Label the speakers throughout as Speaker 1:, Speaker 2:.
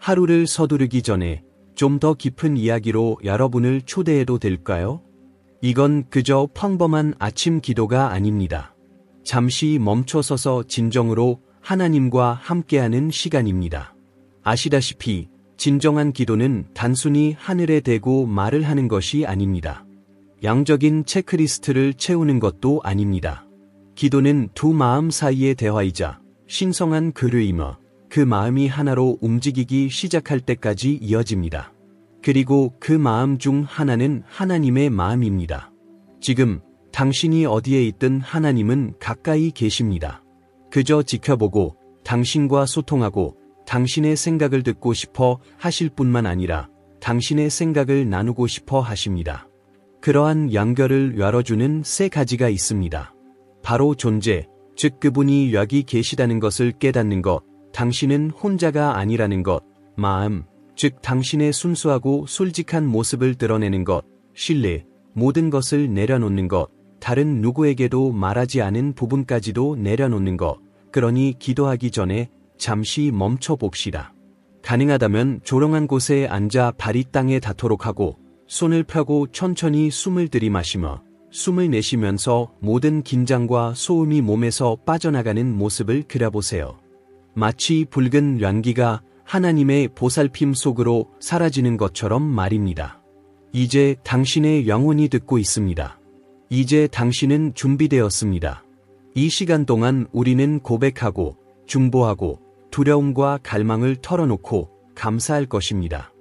Speaker 1: 하루를 서두르기 전에 좀 더 깊은 이야기로 여러분을 초대해도 될까요? 이건 그저 평범한 아침 기도가 아닙니다. 잠시 멈춰서서 진정으로 하나님과 함께하는 시간입니다. 아시다시피 진정한 기도는 단순히 하늘에 대고 말을 하는 것이 아닙니다. 양적인 체크리스트를 채우는 것도 아닙니다. 기도는 두 마음 사이의 대화이자 신성한 교류이며 그 마음이 하나로 움직이기 시작할 때까지 이어집니다. 그리고 그 마음 중 하나는 하나님의 마음입니다. 지금 당신이 어디에 있든 하나님은 가까이 계십니다. 그저 지켜보고 당신과 소통하고 당신의 생각을 듣고 싶어 하실 뿐만 아니라 당신의 생각을 나누고 싶어 하십니다. 그러한 연결을 열어주는 세 가지가 있습니다. 바로 존재, 즉 그분이 여기 계시다는 것을 깨닫는 것, 당신은 혼자가 아니라는 것, 마음, 즉 당신의 순수하고 솔직한 모습을 드러내는 것, 신뢰, 모든 것을 내려놓는 것, 다른 누구에게도 말하지 않은 부분까지도 내려놓는 것. 그러니 기도하기 전에 잠시 멈춰 봅시다. 가능하다면 조용한 곳에 앉아 발이 땅에 닿도록 하고 손을 펴고 천천히 숨을 들이마시며 숨을 내쉬면서 모든 긴장과 소음이 몸에서 빠져나가는 모습을 그려보세요. 마치 붉은 연기가 하나님의 보살핌 속으로 사라지는 것처럼 말입니다. 이제 당신의 영혼이 듣고 있습니다. 이제 당신은 준비되었습니다. 이 시간 동안 우리는 고백하고 중보하고 두려움과 갈망을 털어놓고 감사할 것입니다.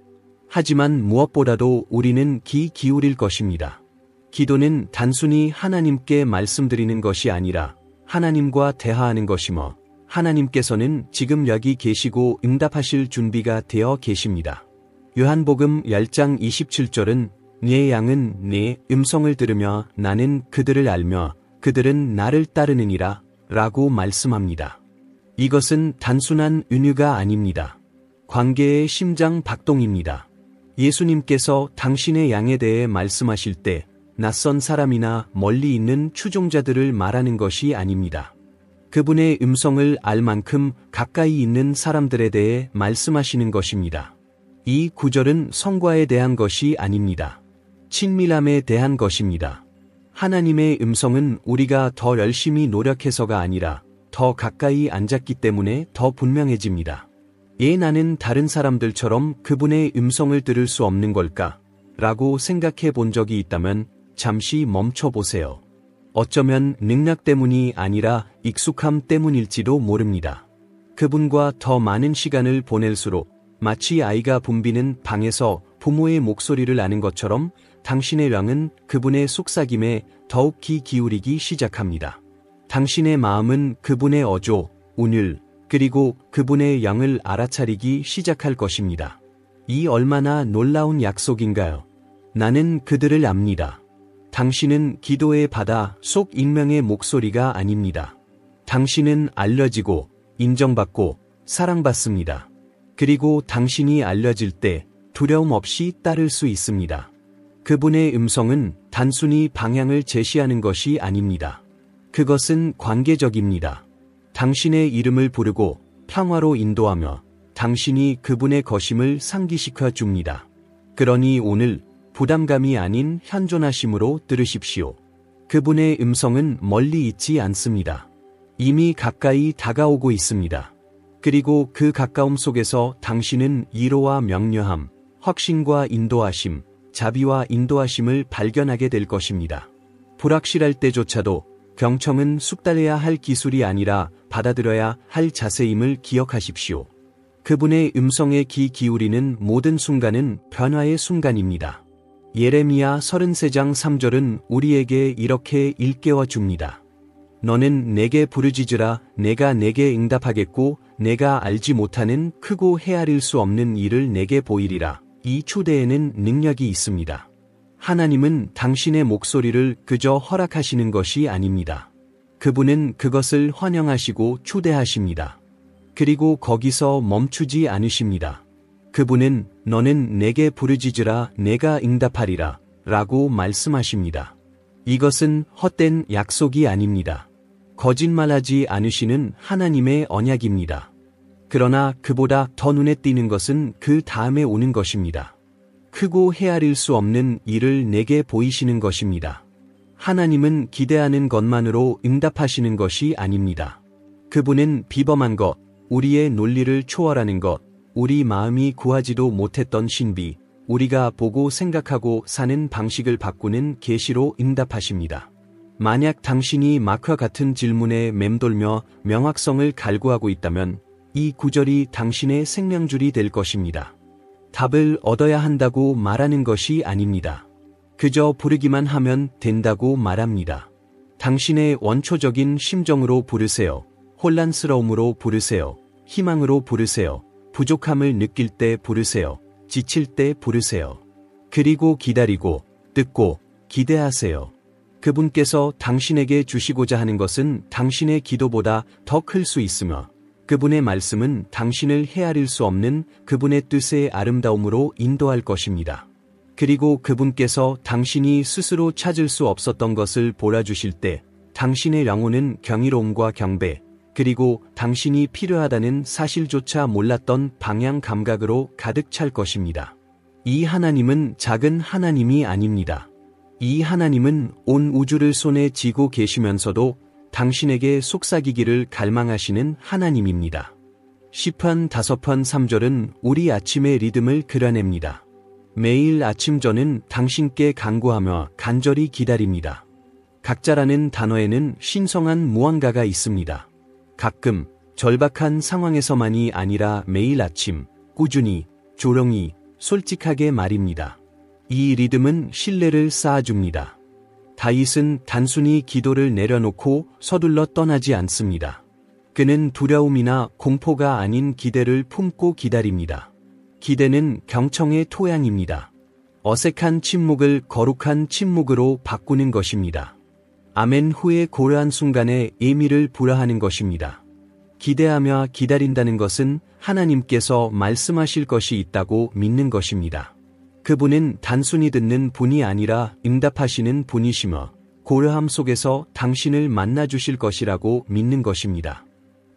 Speaker 1: 하지만 무엇보다도 우리는 귀 기울일 것입니다. 기도는 단순히 하나님께 말씀드리는 것이 아니라 하나님과 대화하는 것이며 하나님께서는 지금 여기 계시고 응답하실 준비가 되어 계십니다. 요한복음 10장 27절은 네 양은 내 음성을 들으며 나는 그들을 알며 그들은 나를 따르느니라 라고 말씀합니다. 이것은 단순한 은유가 아닙니다. 관계의 심장 박동입니다. 예수님께서 당신의 양에 대해 말씀하실 때 낯선 사람이나 멀리 있는 추종자들을 말하는 것이 아닙니다. 그분의 음성을 알 만큼 가까이 있는 사람들에 대해 말씀하시는 것입니다. 이 구절은 성과에 대한 것이 아닙니다. 친밀함에 대한 것입니다. 하나님의 음성은 우리가 더 열심히 노력해서가 아니라 더 가까이 앉았기 때문에 더 분명해집니다. 나는 다른 사람들처럼 그분의 음성을 들을 수 없는 걸까? 라고 생각해 본 적이 있다면 잠시 멈춰 보세요. 어쩌면 능력 때문이 아니라 익숙함 때문일지도 모릅니다. 그분과 더 많은 시간을 보낼수록 마치 아이가 붐비는 방에서 부모의 목소리를 아는 것처럼 당신의 영은 그분의 속삭임에 더욱 귀 기울이기 시작합니다. 당신의 마음은 그분의 어조, 운율, 그리고 그분의 영을 알아차리기 시작할 것입니다. 이 얼마나 놀라운 약속인가요? 나는 그들을 압니다. 당신은 기도의 바다 속 익명의 목소리가 아닙니다. 당신은 알려지고 인정받고 사랑받습니다. 그리고 당신이 알려질 때 두려움 없이 따를 수 있습니다. 그분의 음성은 단순히 방향을 제시하는 것이 아닙니다. 그것은 관계적입니다. 당신의 이름을 부르고 평화로 인도하며 당신이 그분의 거심을 상기시켜 줍니다. 그러니 오늘 부담감이 아닌 현존하심으로 들으십시오. 그분의 음성은 멀리 있지 않습니다. 이미 가까이 다가오고 있습니다. 그리고 그 가까움 속에서 당신은 위로와 명료함, 확신과 인도하심, 자비와 인도하심을 발견하게 될 것입니다. 불확실할 때조차도 경청은 숙달해야 할 기술이 아니라 받아들여야 할 자세임을 기억하십시오. 그분의 음성에 귀 기울이는 모든 순간은 변화의 순간입니다. 예레미야 33장 3절은 우리에게 이렇게 일깨워 줍니다. 너는 내게 부르짖으라 내가 내게 응답하겠고 내가 알지 못하는 크고 헤아릴 수 없는 일을 내게 보이리라. 이 초대에는 능력이 있습니다. 하나님은 당신의 목소리를 그저 허락하시는 것이 아닙니다. 그분은 그것을 환영하시고 초대하십니다. 그리고 거기서 멈추지 않으십니다. 그분은 너는 내게 부르짖으라 내가 응답하리라 라고 말씀하십니다. 이것은 헛된 약속이 아닙니다. 거짓말하지 않으시는 하나님의 언약입니다. 그러나 그보다 더 눈에 띄는 것은 그 다음에 오는 것입니다. 크고 헤아릴 수 없는 일을 내게 보이시는 것입니다. 하나님은 기대하는 것만으로 응답하시는 것이 아닙니다. 그분은 비범한 것, 우리의 논리를 초월하는 것, 우리 마음이 구하지도 못했던 신비, 우리가 보고 생각하고 사는 방식을 바꾸는 계시로 응답하십니다. 만약 당신이 마크와 같은 질문에 맴돌며 명확성을 갈구하고 있다면 이 구절이 당신의 생명줄이 될 것입니다. 답을 얻어야 한다고 말하는 것이 아닙니다. 그저 부르기만 하면 된다고 말합니다. 당신의 원초적인 심정으로 부르세요. 혼란스러움으로 부르세요. 희망으로 부르세요. 부족함을 느낄 때 부르세요. 지칠 때 부르세요. 그리고 기다리고, 듣고, 기대하세요. 그분께서 당신에게 주시고자 하는 것은 당신의 기도보다 더 클 수 있으며, 그분의 말씀은 당신을 헤아릴 수 없는 그분의 뜻의 아름다움으로 인도할 것입니다. 그리고 그분께서 당신이 스스로 찾을 수 없었던 것을 보여주실 때 당신의 영혼은 경이로움과 경배, 그리고 당신이 필요하다는 사실조차 몰랐던 방향 감각으로 가득 찰 것입니다. 이 하나님은 작은 하나님이 아닙니다. 이 하나님은 온 우주를 손에 쥐고 계시면서도 당신에게 속삭이기를 갈망하시는 하나님입니다. 시편 5편 3절은 우리 아침의 리듬을 그려냅니다. 매일 아침 저는 당신께 간구하며 간절히 기다립니다. 각자라는 단어에는 신성한 무언가가 있습니다. 가끔 절박한 상황에서만이 아니라 매일 아침, 꾸준히, 조용히, 솔직하게 말입니다. 이 리듬은 신뢰를 쌓아줍니다. 다윗은 단순히 기도를 내려놓고 서둘러 떠나지 않습니다. 그는 두려움이나 공포가 아닌 기대를 품고 기다립니다. 기대는 경청의 토양입니다. 어색한 침묵을 거룩한 침묵으로 바꾸는 것입니다. 아멘 후에 고요한 순간에 의미를 부여하는 것입니다. 기대하며 기다린다는 것은 하나님께서 말씀하실 것이 있다고 믿는 것입니다. 그분은 단순히 듣는 분이 아니라 응답하시는 분이시며 고요함 속에서 당신을 만나주실 것이라고 믿는 것입니다.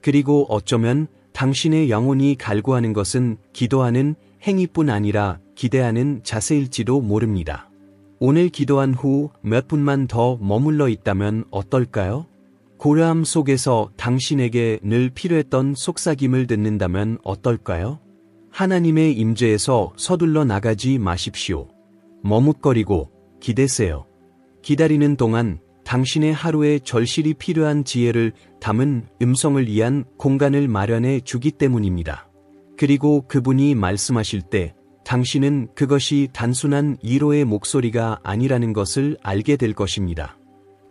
Speaker 1: 그리고 어쩌면 당신의 영혼이 갈구하는 것은 기도하는 행위뿐 아니라 기대하는 자세일지도 모릅니다. 오늘 기도한 후 몇 분만 더 머물러 있다면 어떨까요? 고요함 속에서 당신에게 늘 필요했던 속삭임을 듣는다면 어떨까요? 하나님의 임재에서 서둘러 나가지 마십시오. 머뭇거리고 기대세요. 기다리는 동안 당신의 하루에 절실히 필요한 지혜를 담은 음성을 위한 공간을 마련해 주기 때문입니다. 그리고 그분이 말씀하실 때 당신은 그것이 단순한 위로의 목소리가 아니라는 것을 알게 될 것입니다.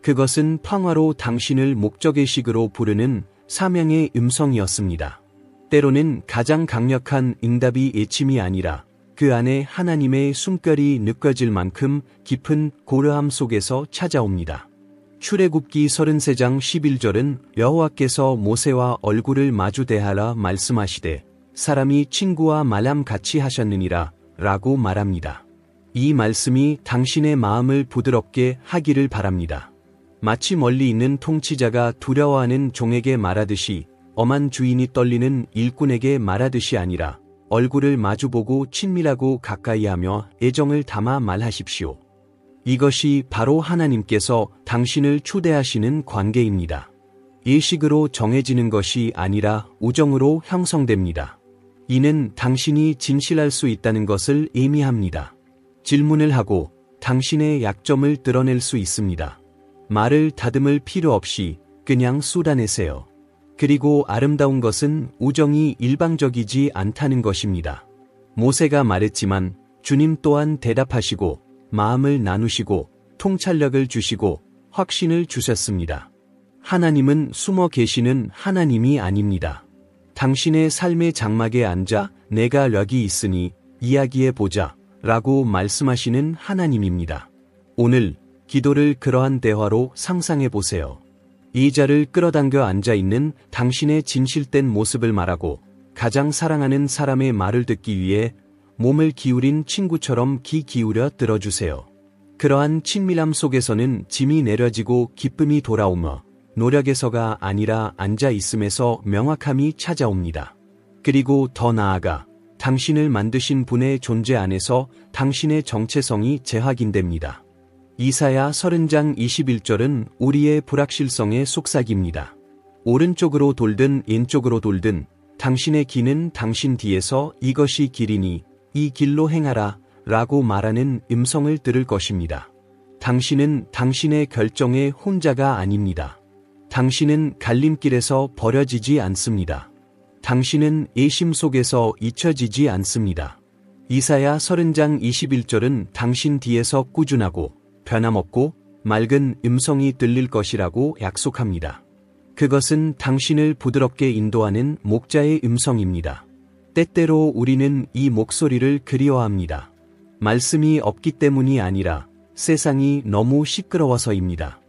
Speaker 1: 그것은 평화로 당신을 목적의식으로 부르는 사명의 음성이었습니다. 때로는 가장 강력한 응답이 외침이 아니라 그 안에 하나님의 숨결이 느껴질 만큼 깊은 고요함 속에서 찾아옵니다. 출애굽기 33장 11절은 여호와께서 모세와 얼굴을 마주 대하라 말씀하시되 사람이 친구와 말함 같이 하셨느니라 라고 말합니다. 이 말씀이 당신의 마음을 부드럽게 하기를 바랍니다. 마치 멀리 있는 통치자가 두려워하는 종에게 말하듯이 엄한 주인이 떨리는 일꾼에게 말하듯이 아니라 얼굴을 마주보고 친밀하고 가까이하며 애정을 담아 말하십시오. 이것이 바로 하나님께서 당신을 초대하시는 관계입니다. 예식으로 정해지는 것이 아니라 우정으로 형성됩니다. 이는 당신이 진실할 수 있다는 것을 의미합니다. 질문을 하고 당신의 약점을 드러낼 수 있습니다. 말을 다듬을 필요 없이 그냥 쏟아내세요. 그리고 아름다운 것은 우정이 일방적이지 않다는 것입니다. 모세가 말했지만 주님 또한 대답하시고 마음을 나누시고 통찰력을 주시고 확신을 주셨습니다. 하나님은 숨어 계시는 하나님이 아닙니다. 당신의 삶의 장막에 앉아 내가 여기 있으니 이야기해보자 라고 말씀하시는 하나님입니다. 오늘 기도를 그러한 대화로 상상해보세요. 의자를 끌어당겨 앉아있는 당신의 진실된 모습을 말하고 가장 사랑하는 사람의 말을 듣기 위해 몸을 기울인 친구처럼 귀 기울여 들어주세요. 그러한 친밀함 속에서는 짐이 내려지고 기쁨이 돌아오며 노력에서가 아니라 앉아있음에서 명확함이 찾아옵니다. 그리고 더 나아가 당신을 만드신 분의 존재 안에서 당신의 정체성이 재확인됩니다. 이사야 30장 21절은 우리의 불확실성의 속삭입니다. 오른쪽으로 돌든 왼쪽으로 돌든 당신의 길은 당신 뒤에서 이것이 길이니 이 길로 행하라 라고 말하는 음성을 들을 것입니다. 당신은 당신의 결정의 혼자가 아닙니다. 당신은 갈림길에서 버려지지 않습니다. 당신은 애심 속에서 잊혀지지 않습니다. 이사야 30장 21절은 당신 뒤에서 꾸준하고 변함없고 맑은 음성이 들릴 것이라고 약속합니다. 그것은 당신을 부드럽게 인도하는 목자의 음성입니다. 때때로 우리는 이 목소리를 그리워합니다. 말씀이 없기 때문이 아니라 세상이 너무 시끄러워서입니다.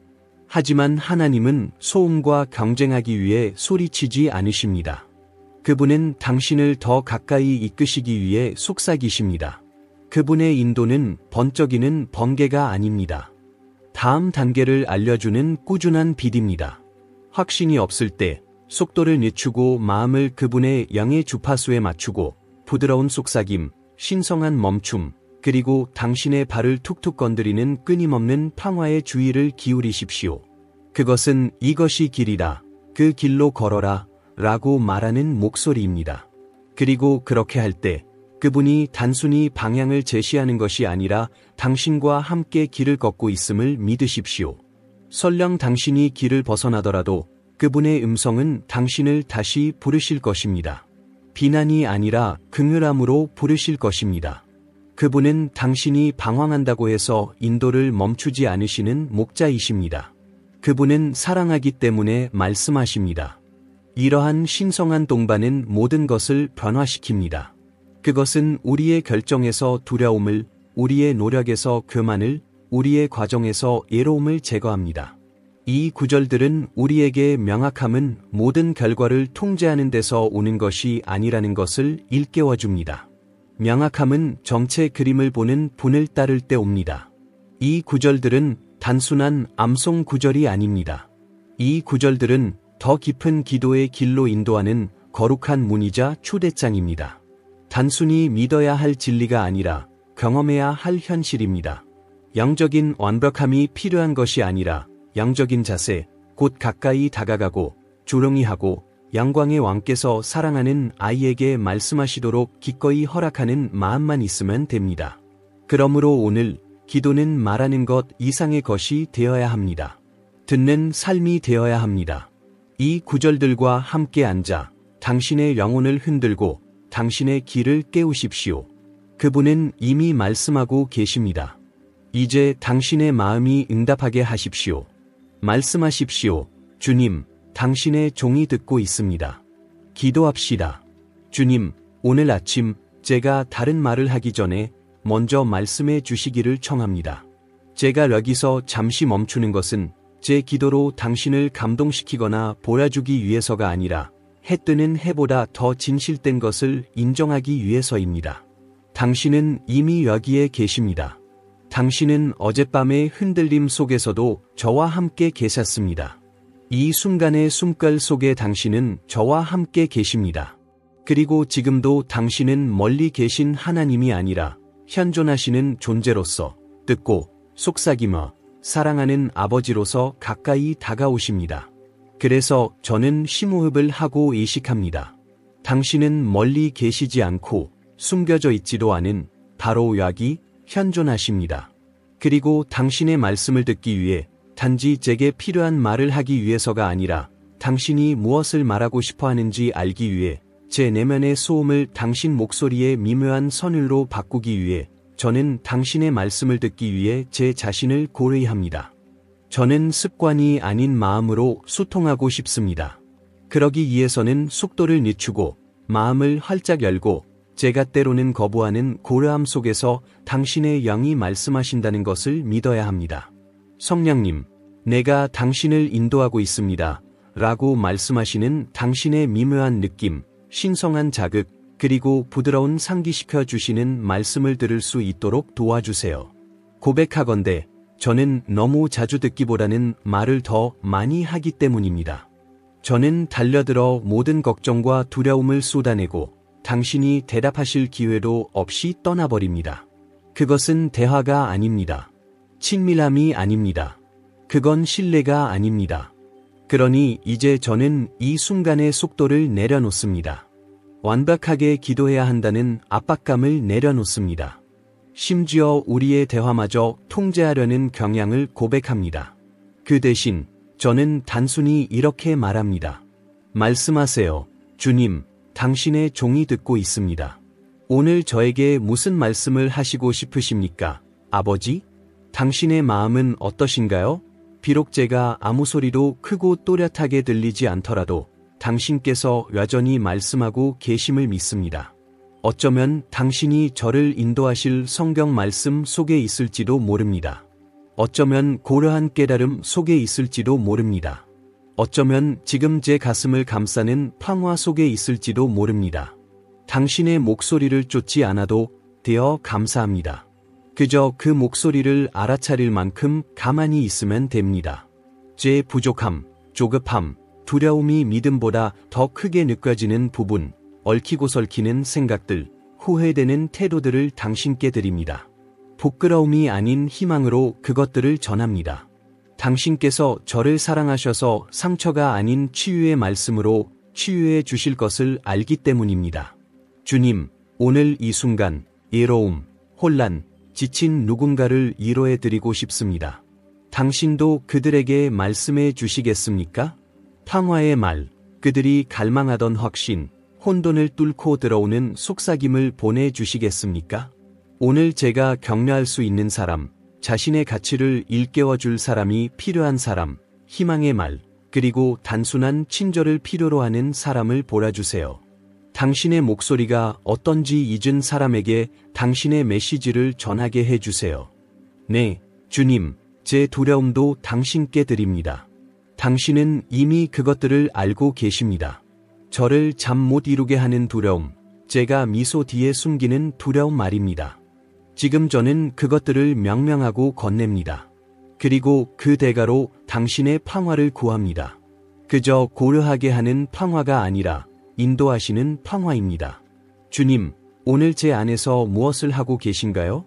Speaker 1: 하지만 하나님은 소음과 경쟁하기 위해 소리치지 않으십니다. 그분은 당신을 더 가까이 이끄시기 위해 속삭이십니다. 그분의 인도는 번쩍이는 번개가 아닙니다. 다음 단계를 알려주는 꾸준한 빛입니다. 확신이 없을 때 속도를 늦추고 마음을 그분의 영의 주파수에 맞추고 부드러운 속삭임, 신성한 멈춤, 그리고 당신의 발을 툭툭 건드리는 끊임없는 평화의 주의를 기울이십시오. 그것은 이것이 길이다, 그 길로 걸어라 라고 말하는 목소리입니다. 그리고 그렇게 할 때 그분이 단순히 방향을 제시하는 것이 아니라 당신과 함께 길을 걷고 있음을 믿으십시오. 설령 당신이 길을 벗어나더라도 그분의 음성은 당신을 다시 부르실 것입니다. 비난이 아니라 긍휼함으로 부르실 것입니다. 그분은 당신이 방황한다고 해서 인도를 멈추지 않으시는 목자이십니다. 그분은 사랑하기 때문에 말씀하십니다. 이러한 신성한 동반은 모든 것을 변화시킵니다. 그것은 우리의 결정에서 두려움을, 우리의 노력에서 교만을, 우리의 과정에서 애로움을 제거합니다. 이 구절들은 우리에게 명확함은 모든 결과를 통제하는 데서 오는 것이 아니라는 것을 일깨워줍니다. 명확함은 전체 그림을 보는 분을 따를 때 옵니다. 이 구절들은 단순한 암송 구절이 아닙니다. 이 구절들은 더 깊은 기도의 길로 인도하는 거룩한 문이자 초대장입니다. 단순히 믿어야 할 진리가 아니라 경험해야 할 현실입니다. 영적인 완벽함이 필요한 것이 아니라 영적인 자세, 곧 가까이 다가가고 조용히 하고 영광의 왕께서 사랑하는 아이에게 말씀하시도록 기꺼이 허락하는 마음만 있으면 됩니다. 그러므로 오늘 기도는 말하는 것 이상의 것이 되어야 합니다. 듣는 삶이 되어야 합니다. 이 구절들과 함께 앉아 당신의 영혼을 흔들고 당신의 길을 깨우십시오. 그분은 이미 말씀하고 계십니다. 이제 당신의 마음이 응답하게 하십시오. 말씀하십시오. 주님, 당신의 종이 듣고 있습니다. 기도합시다. 주님, 오늘 아침 제가 다른 말을 하기 전에 먼저 말씀해 주시기를 청합니다. 제가 여기서 잠시 멈추는 것은 제 기도로 당신을 감동시키거나 보여주기 위해서가 아니라 해 뜨는 해보다 더 진실된 것을 인정하기 위해서입니다. 당신은 이미 여기에 계십니다. 당신은 어젯밤의 흔들림 속에서도 저와 함께 계셨습니다. 이 순간의 숨결 속에 당신은 저와 함께 계십니다. 그리고 지금도 당신은 멀리 계신 하나님이 아니라 현존하시는 존재로서 듣고 속삭이며 사랑하는 아버지로서 가까이 다가오십니다. 그래서 저는 심호흡을 하고 의식합니다. 당신은 멀리 계시지 않고 숨겨져 있지도 않은 바로 여기 현존하십니다. 그리고 당신의 말씀을 듣기 위해 단지 제게 필요한 말을 하기 위해서가 아니라 당신이 무엇을 말하고 싶어 하는지 알기 위해 제 내면의 소음을 당신 목소리의 미묘한 선율로 바꾸기 위해 저는 당신의 말씀을 듣기 위해 제 자신을 고르이 합니다. 저는 습관이 아닌 마음으로 소통하고 싶습니다. 그러기 위해서는 속도를 늦추고 마음을 활짝 열고 제가 때로는 거부하는 고려함 속에서 당신의 영이 말씀하신다는 것을 믿어야 합니다. 성령님, 내가 당신을 인도하고 있습니다. 라고 말씀하시는 당신의 미묘한 느낌, 신성한 자극, 그리고 부드러운 상기시켜 주시는 말씀을 들을 수 있도록 도와주세요. 고백하건대 저는 너무 자주 듣기보다는 말을 더 많이 하기 때문입니다. 저는 달려들어 모든 걱정과 두려움을 쏟아내고 당신이 대답하실 기회도 없이 떠나버립니다. 그것은 대화가 아닙니다. 친밀함이 아닙니다. 그건 신뢰가 아닙니다. 그러니 이제 저는 이 순간의 속도를 내려놓습니다. 완벽하게 기도해야 한다는 압박감을 내려놓습니다. 심지어 우리의 대화마저 통제하려는 경향을 고백합니다. 그 대신 저는 단순히 이렇게 말합니다. 말씀하세요. 주님, 당신의 종이 듣고 있습니다. 오늘 저에게 무슨 말씀을 하시고 싶으십니까? 아버지? 당신의 마음은 어떠신가요? 비록 제가 아무 소리도 크고 또렷하게 들리지 않더라도 당신께서 여전히 말씀하고 계심을 믿습니다. 어쩌면 당신이 저를 인도하실 성경 말씀 속에 있을지도 모릅니다. 어쩌면 고려한 깨달음 속에 있을지도 모릅니다. 어쩌면 지금 제 가슴을 감싸는 평화 속에 있을지도 모릅니다. 당신의 목소리를 쫓지 않아도 되어 감사합니다. 그저 그 목소리를 알아차릴 만큼 가만히 있으면 됩니다. 제 부족함, 조급함, 두려움이 믿음보다 더 크게 느껴지는 부분, 얽히고 설키는 생각들, 후회되는 태도들을 당신께 드립니다. 부끄러움이 아닌 희망으로 그것들을 전합니다. 당신께서 저를 사랑하셔서 상처가 아닌 치유의 말씀으로 치유해 주실 것을 알기 때문입니다. 주님, 오늘 이 순간, 외로움, 혼란, 지친 누군가를 위로해 드리고 싶습니다. 당신도 그들에게 말씀해 주시겠습니까? 평화의 말, 그들이 갈망하던 확신, 혼돈을 뚫고 들어오는 속삭임을 보내주시겠습니까? 오늘 제가 격려할 수 있는 사람, 자신의 가치를 일깨워줄 사람이 필요한 사람, 희망의 말, 그리고 단순한 친절을 필요로 하는 사람을 몰아주세요. 당신의 목소리가 어떤지 잊은 사람에게 당신의 메시지를 전하게 해주세요. 네, 주님, 제 두려움도 당신께 드립니다. 당신은 이미 그것들을 알고 계십니다. 저를 잠 못 이루게 하는 두려움, 제가 미소 뒤에 숨기는 두려움 말입니다. 지금 저는 그것들을 명명하고 건넵니다. 그리고 그 대가로 당신의 평화를 구합니다. 그저 고려하게 하는 평화가 아니라 인도하시는 평화입니다. 주님, 오늘 제 안에서 무엇을 하고 계신가요?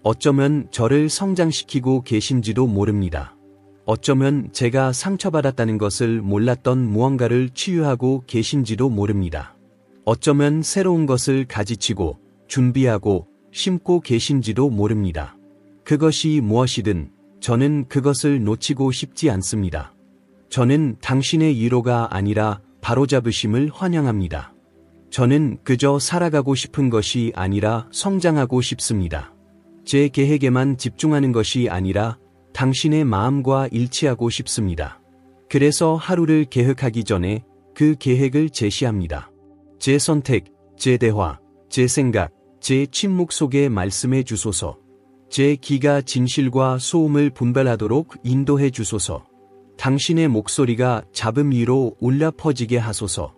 Speaker 1: 어쩌면 저를 성장시키고 계신지도 모릅니다. 어쩌면 제가 상처받았다는 것을 몰랐던 무언가를 치유하고 계신지도 모릅니다. 어쩌면 새로운 것을 가지치고 준비하고 심고 계신지도 모릅니다. 그것이 무엇이든 저는 그것을 놓치고 싶지 않습니다. 저는 당신의 위로가 아니라 바로잡으심을 환영합니다. 저는 그저 살아가고 싶은 것이 아니라 성장하고 싶습니다. 제 계획에만 집중하는 것이 아니라 당신의 마음과 일치하고 싶습니다. 그래서 하루를 계획하기 전에 그 계획을 제시합니다. 제 선택, 제 대화, 제 생각, 제 침묵 속에 말씀해 주소서. 제 귀가 진실과 소음을 분별하도록 인도해 주소서. 당신의 목소리가 잡음 위로 울려 퍼지게 하소서.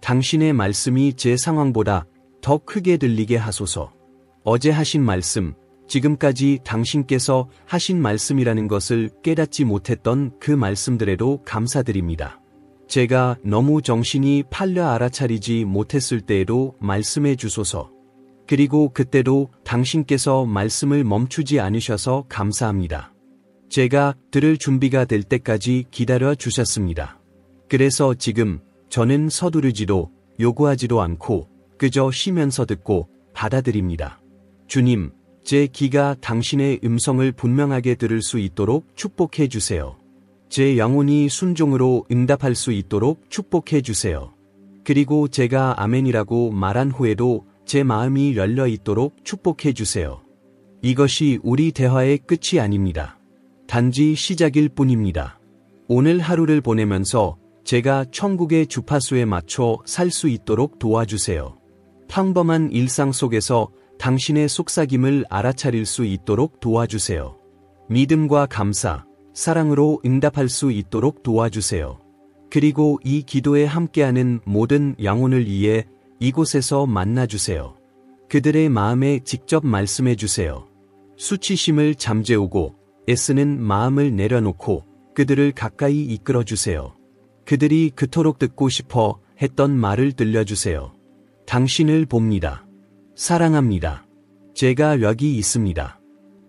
Speaker 1: 당신의 말씀이 제 상황보다 더 크게 들리게 하소서. 어제 하신 말씀, 지금까지 당신께서 하신 말씀이라는 것을 깨닫지 못했던 그 말씀들에도 감사드립니다. 제가 너무 정신이 팔려 알아차리지 못했을 때에도 말씀해 주소서. 그리고 그때도 당신께서 말씀을 멈추지 않으셔서 감사합니다. 제가 들을 준비가 될 때까지 기다려 주셨습니다. 그래서 지금 저는 서두르지도 요구하지도 않고 그저 쉬면서 듣고 받아들입니다. 주님, 제 귀가 당신의 음성을 분명하게 들을 수 있도록 축복해 주세요. 제 영혼이 순종으로 응답할 수 있도록 축복해 주세요. 그리고 제가 아멘이라고 말한 후에도 제 마음이 열려 있도록 축복해 주세요. 이것이 우리 대화의 끝이 아닙니다. 단지 시작일 뿐입니다. 오늘 하루를 보내면서 제가 천국의 주파수에 맞춰 살 수 있도록 도와주세요. 평범한 일상 속에서 당신의 속삭임을 알아차릴 수 있도록 도와주세요. 믿음과 감사, 사랑으로 응답할 수 있도록 도와주세요. 그리고 이 기도에 함께하는 모든 영혼을 위해 이곳에서 만나주세요. 그들의 마음에 직접 말씀해 주세요. 수치심을 잠재우고 애쓰는 마음을 내려놓고 그들을 가까이 이끌어 주세요. 그들이 그토록 듣고 싶어 했던 말을 들려주세요. 당신을 봅니다. 사랑합니다. 제가 여기 있습니다.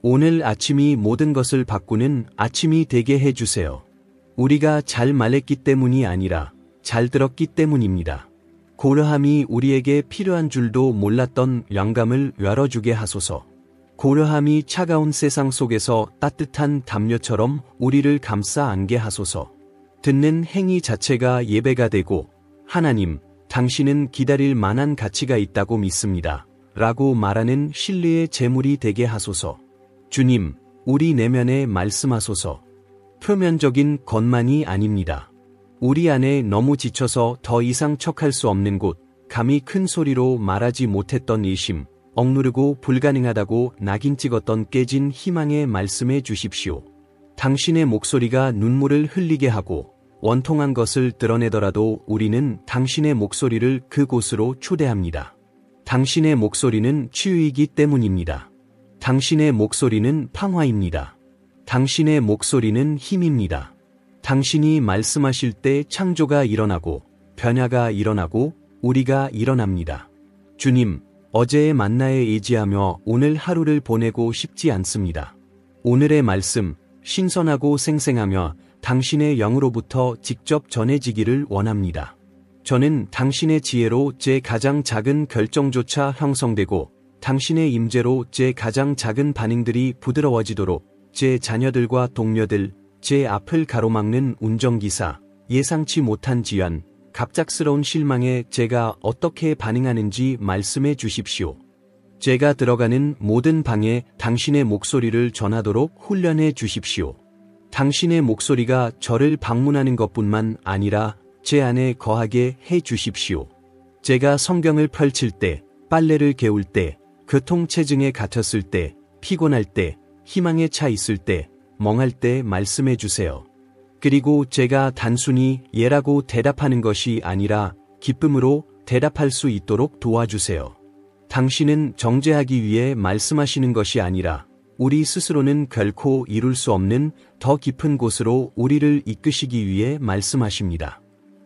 Speaker 1: 오늘 아침이 모든 것을 바꾸는 아침이 되게 해주세요. 우리가 잘 말했기 때문이 아니라 잘 들었기 때문입니다. 고려함이 우리에게 필요한 줄도 몰랐던 영감을 열어주게 하소서. 고려함이 차가운 세상 속에서 따뜻한 담요처럼 우리를 감싸 안게 하소서. 듣는 행위 자체가 예배가 되고 하나님, 당신은 기다릴 만한 가치가 있다고 믿습니다. 라고 말하는 신뢰의 제물이 되게 하소서. 주님, 우리 내면에 말씀하소서. 표면적인 것만이 아닙니다. 우리 안에 너무 지쳐서 더 이상 척할 수 없는 곳, 감히 큰 소리로 말하지 못했던 일심, 억누르고 불가능하다고 낙인 찍었던 깨진 희망에 말씀해 주십시오. 당신의 목소리가 눈물을 흘리게 하고 원통한 것을 드러내더라도 우리는 당신의 목소리를 그곳으로 초대합니다. 당신의 목소리는 치유이기 때문입니다. 당신의 목소리는 평화입니다. 당신의 목소리는 힘입니다. 당신이 말씀하실 때 창조가 일어나고 변화가 일어나고 우리가 일어납니다. 주님, 어제의 만나에 의지하며 오늘 하루를 보내고 싶지 않습니다. 오늘의 말씀, 신선하고 생생하며 당신의 영으로부터 직접 전해지기를 원합니다. 저는 당신의 지혜로 제 가장 작은 결정조차 형성되고 당신의 임재로 제 가장 작은 반응들이 부드러워지도록 제 자녀들과 동료들, 제 앞을 가로막는 운전기사, 예상치 못한 지연, 갑작스러운 실망에 제가 어떻게 반응하는지 말씀해 주십시오. 제가 들어가는 모든 방에 당신의 목소리를 전하도록 훈련해 주십시오. 당신의 목소리가 저를 방문하는 것뿐만 아니라 제 안에 거하게 해 주십시오. 제가 성경을 펼칠 때, 빨래를 개울 때, 교통체증에 갇혔을 때, 피곤할 때, 희망에 차 있을 때, 멍할 때 말씀해 주세요. 그리고 제가 단순히 예라고 대답하는 것이 아니라 기쁨으로 대답할 수 있도록 도와주세요. 당신은 정죄하기 위해 말씀하시는 것이 아니라 우리 스스로는 결코 이룰 수 없는 더 깊은 곳으로 우리를 이끄시기 위해 말씀하십니다.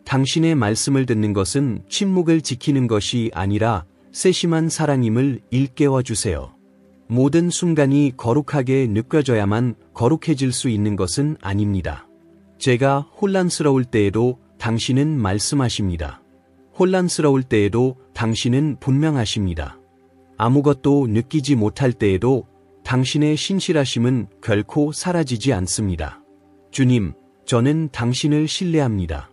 Speaker 1: 당신의 말씀을 듣는 것은 침묵을 지키는 것이 아니라 세심한 사랑임을 일깨워 주세요. 모든 순간이 거룩하게 느껴져야만 거룩해질 수 있는 것은 아닙니다. 제가 혼란스러울 때에도 당신은 말씀하십니다. 혼란스러울 때에도 당신은 분명하십니다. 아무것도 느끼지 못할 때에도 당신의 신실하심은 결코 사라지지 않습니다. 주님, 저는 당신을 신뢰합니다.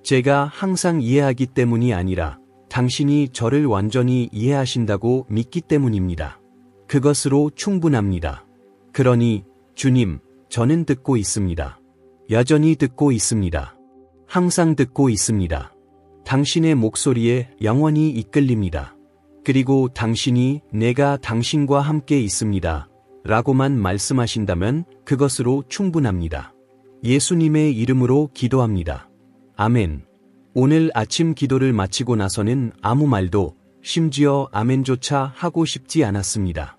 Speaker 1: 제가 항상 이해하기 때문이 아니라 당신이 저를 완전히 이해하신다고 믿기 때문입니다. 그것으로 충분합니다. 그러니 주님, 저는 듣고 있습니다. 여전히 듣고 있습니다. 항상 듣고 있습니다. 당신의 목소리에 영원히 이끌립니다. 그리고 당신이 내가 당신과 함께 있습니다. 라고만 말씀하신다면 그것으로 충분합니다. 예수님의 이름으로 기도합니다. 아멘. 오늘 아침 기도를 마치고 나서는 아무 말도 심지어 아멘조차 하고 싶지 않았습니다.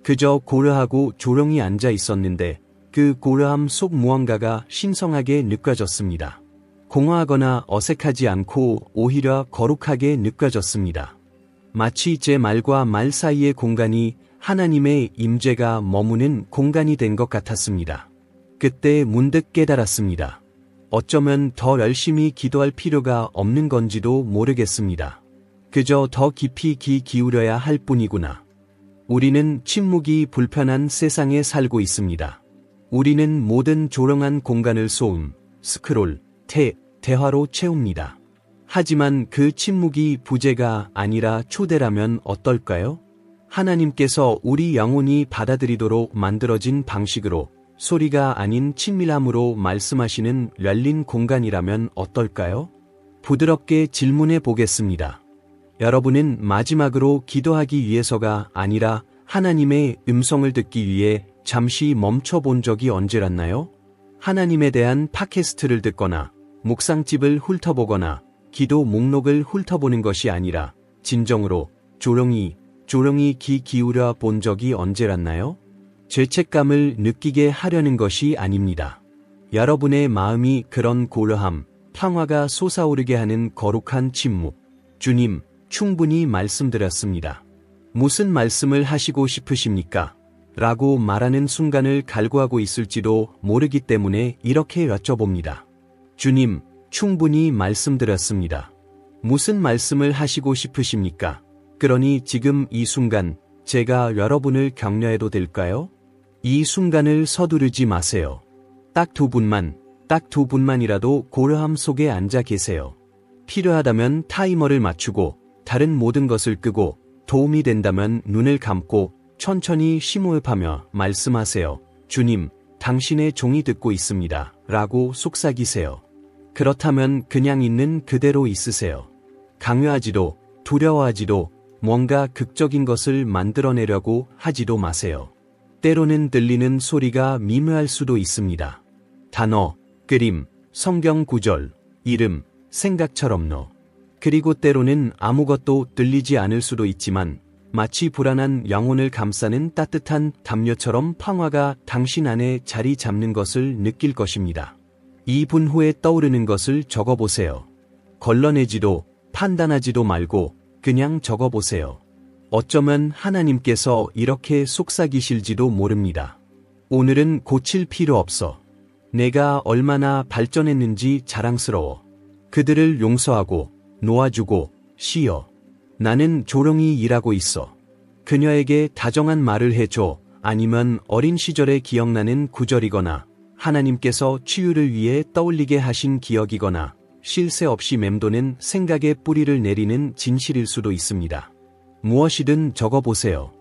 Speaker 1: 그저 고려하고 조용히 앉아 있었는데 그 고려함 속 무언가가 신성하게 느껴졌습니다. 공허하거나 어색하지 않고 오히려 거룩하게 느껴졌습니다. 마치 제 말과 말 사이의 공간이 하나님의 임재가 머무는 공간이 된 것 같았습니다. 그때 문득 깨달았습니다. 어쩌면 더 열심히 기도할 필요가 없는 건지도 모르겠습니다. 그저 더 깊이 귀 기울여야 할 뿐이구나. 우리는 침묵이 불편한 세상에 살고 있습니다. 우리는 모든 조용한 공간을 소음, 스크롤, 대화로 채웁니다. 하지만 그 침묵이 부재가 아니라 초대라면 어떨까요? 하나님께서 우리 영혼이 받아들이도록 만들어진 방식으로 소리가 아닌 친밀함으로 말씀하시는 열린 공간이라면 어떨까요? 부드럽게 질문해 보겠습니다. 여러분은 마지막으로 기도하기 위해서가 아니라 하나님의 음성을 듣기 위해 잠시 멈춰 본 적이 언제였나요? 하나님에 대한 팟캐스트를 듣거나 묵상집을 훑어보거나 기도 목록을 훑어보는 것이 아니라 진정으로 조용히 귀 기울여 본 적이 언제였나요? 죄책감을 느끼게 하려는 것이 아닙니다. 여러분의 마음이 그런 고요함, 평화가 솟아오르게 하는 거룩한 침묵. 주님, 충분히 말씀드렸습니다. 무슨 말씀을 하시고 싶으십니까? 라고 말하는 순간을 갈구하고 있을지도 모르기 때문에 이렇게 여쭤봅니다. 주님, 충분히 말씀드렸습니다. 무슨 말씀을 하시고 싶으십니까? 그러니 지금 이 순간 제가 여러분을 격려해도 될까요? 이 순간을 서두르지 마세요. 딱 두 분만이라도 고요함 속에 앉아 계세요. 필요하다면 타이머를 맞추고 다른 모든 것을 끄고 도움이 된다면 눈을 감고 천천히 심호흡하며 말씀하세요. 주님, 당신의 종이 듣고 있습니다. 라고 속삭이세요. 그렇다면 그냥 있는 그대로 있으세요. 강요하지도 두려워하지도 뭔가 극적인 것을 만들어내려고 하지도 마세요. 때로는 들리는 소리가 미묘할 수도 있습니다. 단어, 그림, 성경 구절, 이름, 생각처럼요. 그리고 때로는 아무것도 들리지 않을 수도 있지만 마치 불안한 영혼을 감싸는 따뜻한 담요처럼 평화가 당신 안에 자리 잡는 것을 느낄 것입니다. 2분 후에 떠오르는 것을 적어보세요. 걸러내지도 판단하지도 말고 그냥 적어보세요. 어쩌면 하나님께서 이렇게 속삭이실지도 모릅니다. 오늘은 고칠 필요 없어. 내가 얼마나 발전했는지 자랑스러워. 그들을 용서하고 놓아주고 쉬어. 나는 조용히 일하고 있어. 그녀에게 다정한 말을 해줘. 아니면 어린 시절에 기억나는 구절이거나 하나님께서 치유를 위해 떠올리게 하신 기억이거나 쉴 새 없이 맴도는 생각의 뿌리를 내리는 진실일 수도 있습니다. 무엇이든 적어보세요.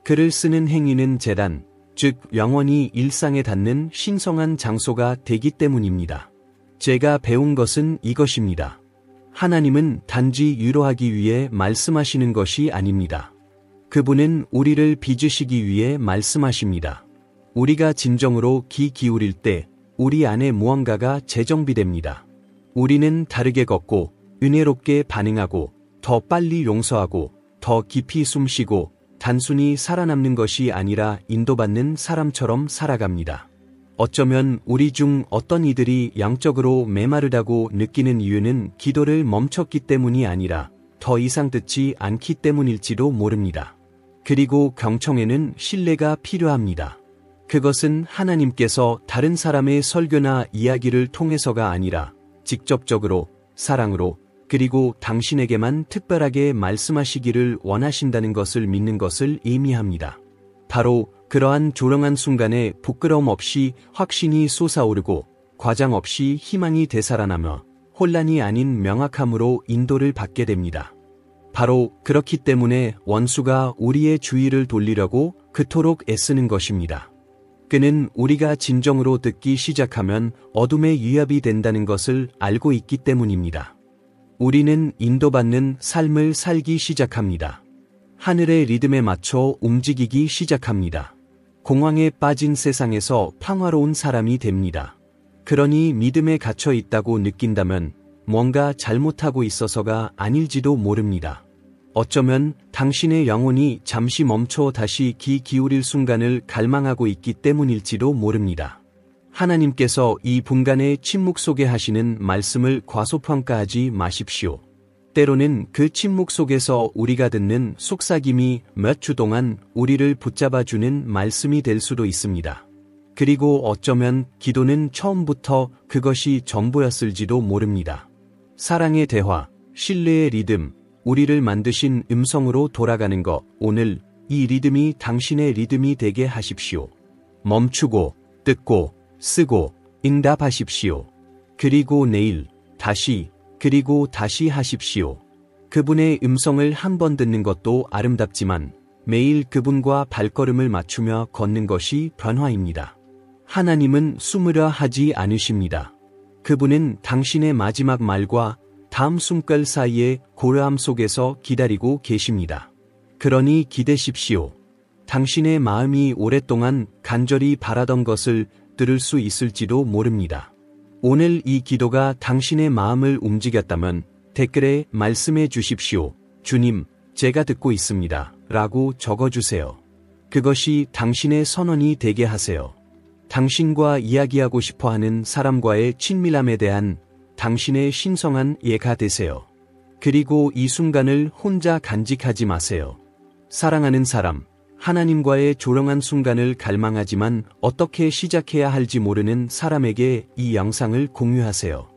Speaker 1: 글을 쓰는 행위는 재단, 즉 영원히 일상에 닿는 신성한 장소가 되기 때문입니다. 제가 배운 것은 이것입니다. 하나님은 단지 위로하기 위해 말씀하시는 것이 아닙니다. 그분은 우리를 빚으시기 위해 말씀하십니다. 우리가 진정으로 귀 기울일 때 우리 안에 무언가가 재정비됩니다. 우리는 다르게 걷고 은혜롭게 반응하고 더 빨리 용서하고 더 깊이 숨쉬고 단순히 살아남는 것이 아니라 인도받는 사람처럼 살아갑니다. 어쩌면 우리 중 어떤 이들이 영적으로 메마르다고 느끼는 이유는 기도를 멈췄기 때문이 아니라 더 이상 듣지 않기 때문일지도 모릅니다. 그리고 경청에는 신뢰가 필요합니다. 그것은 하나님께서 다른 사람의 설교나 이야기를 통해서가 아니라 직접적으로 사랑으로 그리고 당신에게만 특별하게 말씀하시기를 원하신다는 것을 믿는 것을 의미합니다. 바로 그러한 조용한 순간에 부끄러움 없이 확신이 솟아오르고 과장 없이 희망이 되살아나며 혼란이 아닌 명확함으로 인도를 받게 됩니다. 바로 그렇기 때문에 원수가 우리의 주의를 돌리려고 그토록 애쓰는 것입니다. 그는 우리가 진정으로 듣기 시작하면 어둠의 위협이 된다는 것을 알고 있기 때문입니다. 우리는 인도받는 삶을 살기 시작합니다. 하늘의 리듬에 맞춰 움직이기 시작합니다. 공황에 빠진 세상에서 평화로운 사람이 됩니다. 그러니 믿음에 갇혀 있다고 느낀다면 뭔가 잘못하고 있어서가 아닐지도 모릅니다. 어쩌면 당신의 영혼이 잠시 멈춰 다시 귀 기울일 순간을 갈망하고 있기 때문일지도 모릅니다. 하나님께서 이 분간의 침묵 속에 하시는 말씀을 과소평가하지 마십시오. 때로는 그 침묵 속에서 우리가 듣는 속삭임이 몇 주 동안 우리를 붙잡아주는 말씀이 될 수도 있습니다. 그리고 어쩌면 기도는 처음부터 그것이 전부였을지도 모릅니다. 사랑의 대화, 신뢰의 리듬, 우리를 만드신 음성으로 돌아가는 것, 오늘 이 리듬이 당신의 리듬이 되게 하십시오. 멈추고, 듣고, 쓰고, 응답하십시오. 그리고 내일, 다시, 그리고 다시 하십시오. 그분의 음성을 한 번 듣는 것도 아름답지만 매일 그분과 발걸음을 맞추며 걷는 것이 변화입니다. 하나님은 숨으려 하지 않으십니다. 그분은 당신의 마지막 말과 다음 숨결 사이의 고요함 속에서 기다리고 계십니다. 그러니 기대십시오. 당신의 마음이 오랫동안 간절히 바라던 것을 들을 수 있을지도 모릅니다. 오늘 이 기도가 당신의 마음을 움직였다면 댓글에 말씀해 주십시오. 주님, 제가 듣고 있습니다. 라고 적어주세요. 그것이 당신의 선언이 되게 하세요. 당신과 이야기하고 싶어 하는 사람과의 친밀함에 대한 당신의 신성한 예가 되세요. 그리고 이 순간을 혼자 간직하지 마세요. 사랑하는 사람, 하나님과의 조용한 순간을 갈망하지만 어떻게 시작해야 할지 모르는 사람에게 이 영상을 공유하세요.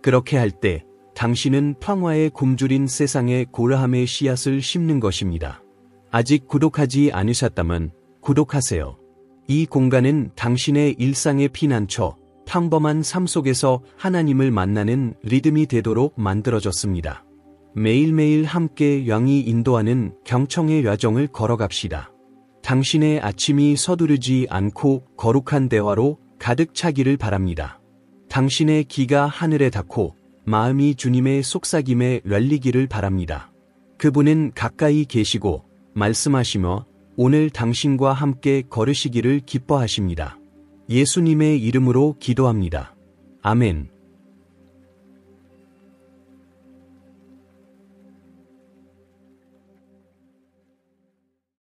Speaker 1: 그렇게 할 때 당신은 평화에 굶주린 세상에 고요함의 씨앗을 심는 것입니다. 아직 구독하지 않으셨다면 구독하세요. 이 공간은 당신의 일상의 피난처, 평범한 삶 속에서 하나님을 만나는 리듬이 되도록 만들어졌습니다. 매일매일 함께 영이 인도하는 경청의 여정을 걸어갑시다. 당신의 아침이 서두르지 않고 거룩한 대화로 가득 차기를 바랍니다. 당신의 귀가 하늘에 닿고 마음이 주님의 속삭임에 열리기를 바랍니다. 그분은 가까이 계시고 말씀하시며 오늘 당신과 함께 걸으시기를 기뻐하십니다. 예수님의 이름으로 기도합니다. 아멘.